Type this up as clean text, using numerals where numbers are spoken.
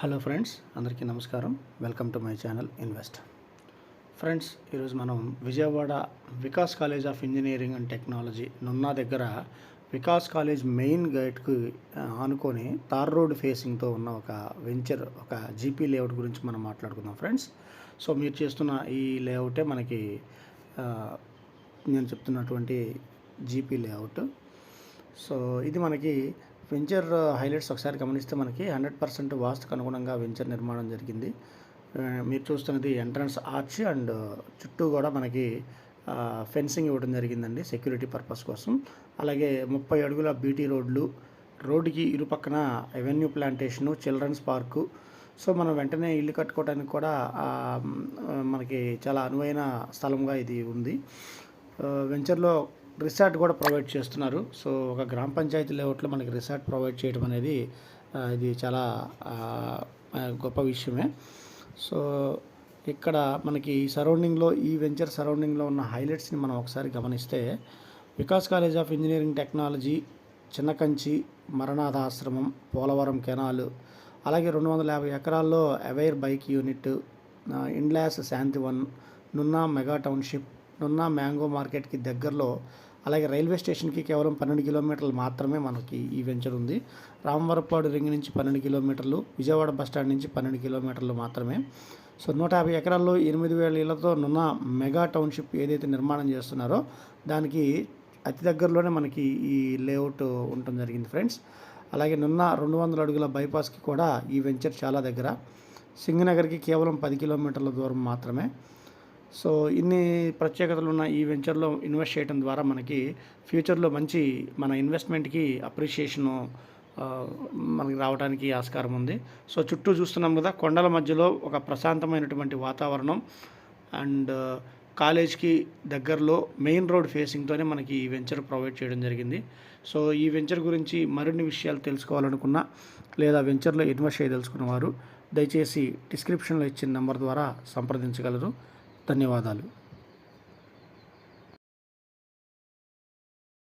Hello friends, అందరికీ నమస్కారం. Welcome to my channel invest. Friends, ఈరోజు మనం Vijayawada Vikas college of engineering and technology Nunna దగ్గర వికాస్ కాలేజ్ మెయిన్ గేట్కి ఆనుకొని తార్ రోడ్ ఫేసింగ్తో ఉన్న ఒక వెంచర్, ఒక జీపీ లేఅవుట్ గురించి మనం మాట్లాడుకుందాం ఫ్రెండ్స్. సో మీరు చేస్తున్న ఈ లేఅవుటే మనకి నేను చెప్తున్నటువంటి జీపీ లేఅవుట్. సో ఇది మనకి వెంచర్ హైలైట్స్ ఒకసారి గమనిస్తే మనకి 100% వాస్తుకు అనుగుణంగా వెంచర్ నిర్మాణం జరిగింది. మీరు చూస్తున్నది ఎంట్రన్స్ ఆర్చ్ అండ్ చుట్టూ కూడా మనకి ఫెన్సింగ్ ఇవ్వడం జరిగిందండి సెక్యూరిటీ పర్పస్ కోసం. అలాగే 30 అడుగుల బీటీ రోడ్డుకి ఇరుపక్కన avenue plantation, children's park. So మనం వెంటనే ఇల్లు కట్టుకోవడానికి కూడా మనకి చాలా అనువైన స్థలంగా ఇది ఉంది. వెంచర్లో రిసార్ట్ కూడా ప్రొవైడ్ చేస్తున్నారు. సో ఒక గ్రామ పంచాయతీ లేఅవుట్లో మనకి రిసార్ట్ ప్రొవైడ్ చేయడం అనేది ఇది చాలా గొప్ప విషయమే. సో ఇక్కడ మనకి సరౌండింగ్లో, ఈ వెంచర్ సరౌండింగ్లో ఉన్న హైలైట్స్ని మనం ఒకసారి గమనిస్తే, Vikas college of engineering technology, Chinnakanchi, మరణాథాశ్రమం, పోలవరం కెనాలు, అలాగే 250 ఎకరాల్లో అవైర్ bike unit, Indlas Shantivan, Nunna mega township, Nunna mango మార్కెట్కి దగ్గరలో, అలాగే రైల్వే స్టేషన్కి కేవలం 12 కిలోమీటర్లు మాత్రమే మనకి ఈ వెంచర్ ఉంది. రామవరపాడు రింగ్ నుంచి 12 కిలోమీటర్లు, విజయవాడ బస్టాండ్ నుంచి 12 కిలోమీటర్లు మాత్రమే. సో 150 ఎకరాల్లో 8,000 ఇళ్లతో నున్న మెగా టౌన్షిప్ ఏదైతే నిర్మాణం చేస్తున్నారో దానికి అతి దగ్గరలోనే మనకి ఈ లేఅవుట్ ఉండటం జరిగింది ఫ్రెండ్స్. అలాగే నున్న 200 అడుగుల బైపాస్కి కూడా ఈ వెంచర్ చాలా దగ్గర. సింగనగర్కి కేవలం 10 కిలోమీటర్ల దూరం మాత్రమే. సో ఇన్ని ప్రత్యేకతలు ఉన్న ఈ వెంచర్లో ఇన్వెస్ట్ చేయడం ద్వారా మనకి ఫ్యూచర్లో మంచి మన ఇన్వెస్ట్మెంట్కి అప్రిషియేషను మనకి రావడానికి ఆస్కారం ఉంది. సో చుట్టూ చూస్తున్నాం కదా, కొండల మధ్యలో ఒక ప్రశాంతమైనటువంటి వాతావరణం అండ్ కాలేజ్కి దగ్గరలో మెయిన్ రోడ్ ఫేసింగ్తోనే మనకి ఈ వెంచర్ ప్రొవైడ్ చేయడం జరిగింది. సో ఈ వెంచర్ గురించి మరిన్ని విషయాలు తెలుసుకోవాలనుకున్నా లేదా వెంచర్లో ఇన్వెస్ట్ చేయదలుచుకున్న వారు దయచేసి డిస్క్రిప్షన్లో ఇచ్చిన నెంబర్ ద్వారా సంప్రదించగలరు. ధన్యవాదాలు.